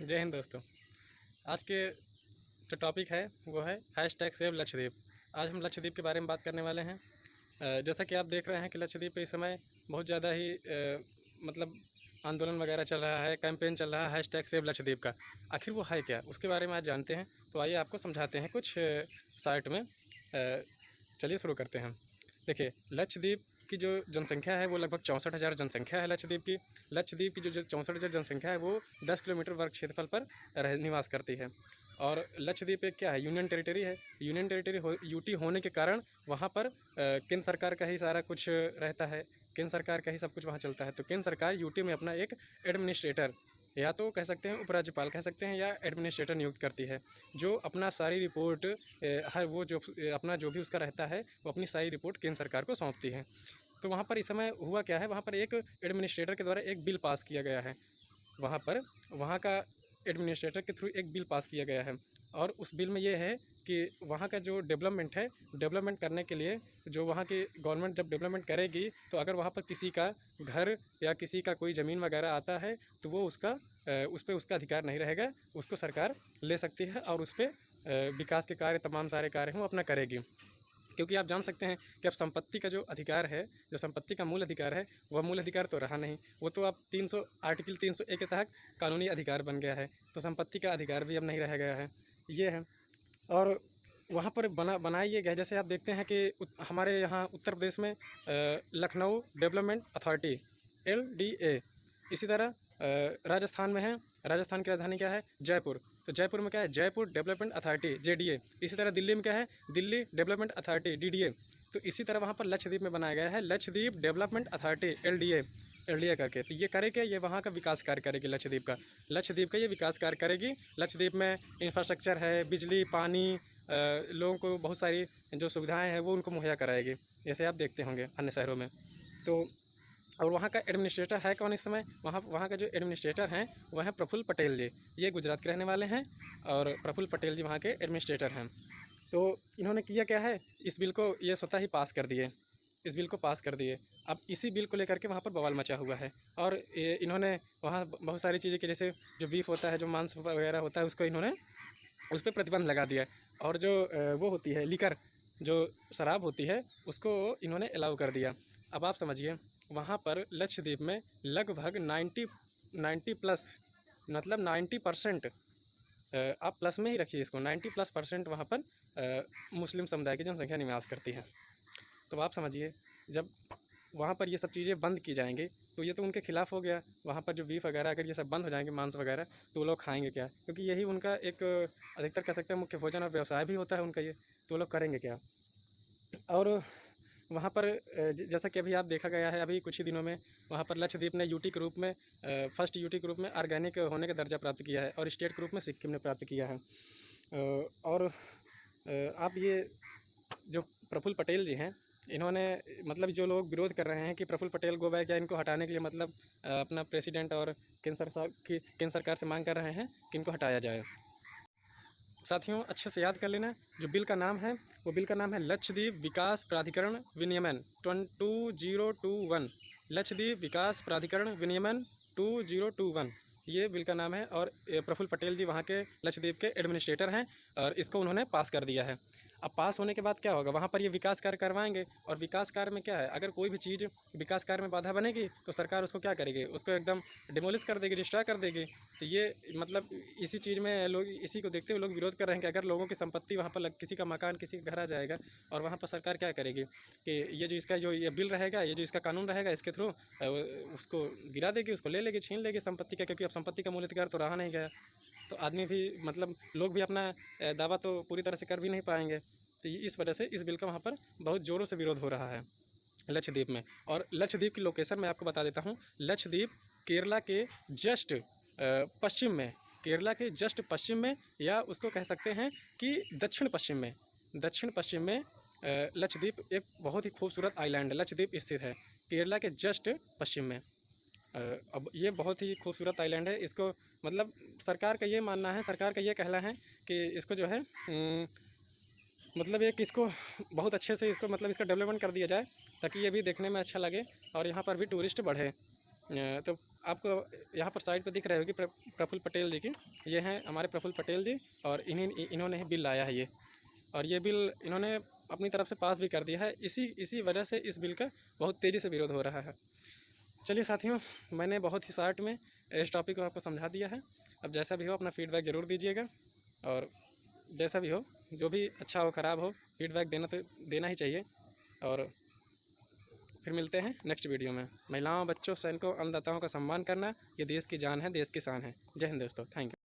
जय हिंद दोस्तों। आज के जो टॉपिक है वो है हैशटैग सेव लक्षद्वीप। आज हम लक्षद्वीप के बारे में बात करने वाले हैं। जैसा कि आप देख रहे हैं कि लक्षद्वीप पे इस समय बहुत ज़्यादा ही मतलब आंदोलन वगैरह चल रहा है, कैंपेन चल रहा है हैशटैग सेव लक्षद्वीप का। आखिर वो है क्या, उसके बारे में आज जानते हैं। तो आइए आपको समझाते हैं कुछ शार्ट में। चलिए शुरू करते हैं। देखिए, लक्षद्वीप की जो जनसंख्या है वो लगभग 64,000 जनसंख्या है लक्षद्वीप की। लक्षद्वीप की जो 64,000 जनसंख्या है वो 10 किलोमीटर वर्ग क्षेत्रफल पर निवास करती है। और लक्षद्वीप एक क्या है, यूनियन टेरिटरी है। यूनियन टेरिटरी यूटी होने के कारण वहाँ पर केंद्र सरकार का ही सारा कुछ रहता है, केंद्र सरकार का ही सब कुछ वहाँ चलता है। तो केंद्र सरकार यूटी में अपना एक एडमिनिस्ट्रेटर, या तो कह सकते हैं उपराज्यपाल कह सकते हैं, या एडमिनिस्ट्रेटर नियुक्त करती है, जो अपना सारी रिपोर्ट हर वो जो अपना जो भी उसका रहता है वो अपनी सारी रिपोर्ट केंद्र सरकार को सौंपती है। तो वहाँ पर इस समय हुआ क्या है, वहाँ पर एक एडमिनिस्ट्रेटर के द्वारा एक बिल पास किया गया है। वहाँ का एडमिनिस्ट्रेटर के थ्रू एक बिल पास किया गया है। और उस बिल में ये है कि वहाँ का जो डेवलपमेंट है, डेवलपमेंट करने के लिए जो वहाँ की गवर्नमेंट जब डेवलपमेंट करेगी, तो अगर वहाँ पर किसी का घर या किसी का कोई ज़मीन वगैरह आता है तो वो उस पर उसका अधिकार नहीं रहेगा, उसको सरकार ले सकती है और उस पर विकास के कार्य, तमाम सारे कार्य हैं वो अपना करेगी। क्योंकि आप जान सकते हैं कि अब संपत्ति का जो अधिकार है, जो संपत्ति का मूल अधिकार है, वह मूल अधिकार तो रहा नहीं। वो तो अब आर्टिकल 301 के तहत कानूनी अधिकार बन गया है। तो संपत्ति का अधिकार भी अब नहीं रह गया है, ये है। और वहाँ पर बनाया ये गया, जैसे आप देखते हैं कि हमारे यहाँ उत्तर प्रदेश में लखनऊ डेवलपमेंट अथॉरिटी LDA, इसी तरह राजस्थान में है, राजस्थान की राजधानी क्या है, जयपुर। तो जयपुर में क्या है, जयपुर डेवलपमेंट अथॉरिटी JDA। इसी तरह दिल्ली में क्या है, दिल्ली डेवलपमेंट अथॉरिटी DDA। तो इसी तरह वहाँ पर लक्षद्वीप में बनाया गया है लक्षद्वीप डेवलपमेंट अथॉरिटी LDA करके। तो ये करेगी, ये वहाँ का विकास कार्य करेगी, लक्षद्वीप का ये विकास कार्य करेगी। लक्षद्वीप में इंफ्रास्ट्रक्चर है, बिजली, पानी, लोगों को बहुत सारी जो सुविधाएं हैं वो उनको मुहैया कराएगी, जैसे आप देखते होंगे अन्य शहरों में। तो और वहाँ का एडमिनिस्ट्रेटर है कौन इस समय, वहाँ का जो एडमिनिस्ट्रेटर हैं वह है प्रफुल्ल पटेल जी। ये गुजरात के रहने वाले हैं और प्रफुल्ल पटेल जी वहाँ के एडमिनिस्ट्रेटर हैं। तो इन्होंने किया क्या है, इस बिल को ये स्वतः ही पास कर दिए, इस बिल को पास कर दिए। अब इसी बिल को लेकर के वहाँ पर बवाल मचा हुआ है। और इन्होंने वहाँ बहुत सारी चीज़ें की, जैसे जो बीफ होता है, जो मांस वगैरह होता है, उसको इन्होंने उस पर प्रतिबंध लगा दिया। और जो वो होती है लिकर, जो शराब होती है, उसको इन्होंने अलाउ कर दिया। अब आप समझिए, वहाँ पर लक्षद्वीप में लगभग 90 प्लस, मतलब 90%, आप प्लस में ही रखिए इसको, 90+% वहाँ पर मुस्लिम समुदाय की जनसंख्या निवास करती है। तो आप समझिए, जब वहाँ पर ये सब चीज़ें बंद की जाएंगी तो ये तो उनके खिलाफ हो गया। वहाँ पर जो बीफ वगैरह अगर ये सब बंद हो जाएंगे, मांस वगैरह, तो वो लोग खाएंगे क्या, क्योंकि यही उनका एक अधिकतर कह सकते हैं मुख्य भोजन और व्यवसाय भी होता है उनका ये। तो वो लोग करेंगे क्या। और वहाँ पर जैसा कि अभी आप देखा गया है, अभी कुछ ही दिनों में वहाँ पर लक्षद्वीप ने यूटी के रूप में फर्स्ट यूटी के रूप में ऑर्गेनिक होने का दर्जा प्राप्त किया है, और स्टेट के रूप में सिक्किम ने प्राप्त किया है। और आप ये जो प्रफुल्ल पटेल जी हैं, इन्होंने मतलब जो लोग विरोध कर रहे हैं कि प्रफुल्ल पटेल गो बैक, या इनको हटाने के लिए मतलब अपना प्रेसिडेंट और केंद्र सरकार से मांग कर रहे हैं कि इनको हटाया जाए। साथियों, अच्छे से याद कर लेना, जो बिल का नाम है वो बिल का नाम है लक्षद्वीप विकास प्राधिकरण विनियमन 2021। लक्षद्वीप विकास प्राधिकरण विनियमन 2021, ये बिल का नाम है। और प्रफुल्ल पटेल जी वहाँ के लक्षद्वीप के एडमिनिस्ट्रेटर हैं, और इसको उन्होंने पास कर दिया है। अब पास होने के बाद क्या होगा, वहाँ पर ये विकास कार्य करवाएंगे। और विकास कार्य में क्या है, अगर कोई भी चीज़ विकास कार्य में बाधा बनेगी तो सरकार उसको क्या करेगी, उसको एकदम डिमोलिश कर देगी, डिस्ट्रॉय कर देगी। तो ये मतलब इसी चीज़ में लोग, इसी को देखते हुए लोग विरोध कर रहे हैं कि अगर लोगों की संपत्ति वहाँ पर किसी का मकान, किसी का घर आ जाएगा, और वहाँ पर सरकार क्या करेगी कि ये जो इसका जो ये बिल रहेगा, ये जो इसका कानून रहेगा, इसके थ्रू उसको गिरा देगी, उसको ले लेगी, छीन लेगी संपत्ति का, क्योंकि अब संपत्ति का मूल अधिकार तो रहा नहीं गया। तो आदमी भी मतलब लोग भी अपना दावा तो पूरी तरह से कर भी नहीं पाएंगे। तो इस वजह से इस बिल का वहाँ पर बहुत ज़ोरों से विरोध हो रहा है लक्षद्वीप में। और लक्षद्वीप की लोकेशन मैं आपको बता देता हूँ। लक्षद्वीप केरला के जस्ट पश्चिम में, केरला के जस्ट पश्चिम में, या उसको कह सकते हैं कि दक्षिण पश्चिम में लक्षद्वीप एक बहुत ही खूबसूरत आइलैंड है, लक्षद्वीप स्थित है केरला के जस्ट पश्चिम में। अब ये बहुत ही खूबसूरत आइलैंड है। इसको मतलब सरकार का ये मानना है, सरकार का ये कहना है कि इसको जो है मतलब एक इसको बहुत अच्छे से इसको मतलब इसका डेवलपमेंट कर दिया जाए, ताकि ये भी देखने में अच्छा लगे और यहाँ पर भी टूरिस्ट बढ़े। तो आपको यहाँ पर साइड पर दिख रहे होगी प्रफुल्ल पटेल जी की, ये हैं हमारे प्रफुल्ल पटेल जी, और इन्होंने ही बिल लाया है ये, और ये बिल इन्होंने अपनी तरफ से पास भी कर दिया है। इसी वजह से इस बिल का बहुत तेज़ी से विरोध हो रहा है। चलिए साथियों, मैंने बहुत ही शॉर्ट में इस टॉपिक को आपको समझा दिया है। अब जैसा भी हो अपना फीडबैक ज़रूर दीजिएगा, और जैसा भी हो, जो भी अच्छा हो ख़राब हो, फीडबैक देना तो देना ही चाहिए। और फिर मिलते हैं नेक्स्ट वीडियो में। महिलाओं, बच्चों, सैनिकों, अन्नदाताओं का सम्मान करना ये देश की जान है, देश की शान है। जय हिंद दोस्तों, थैंक यू।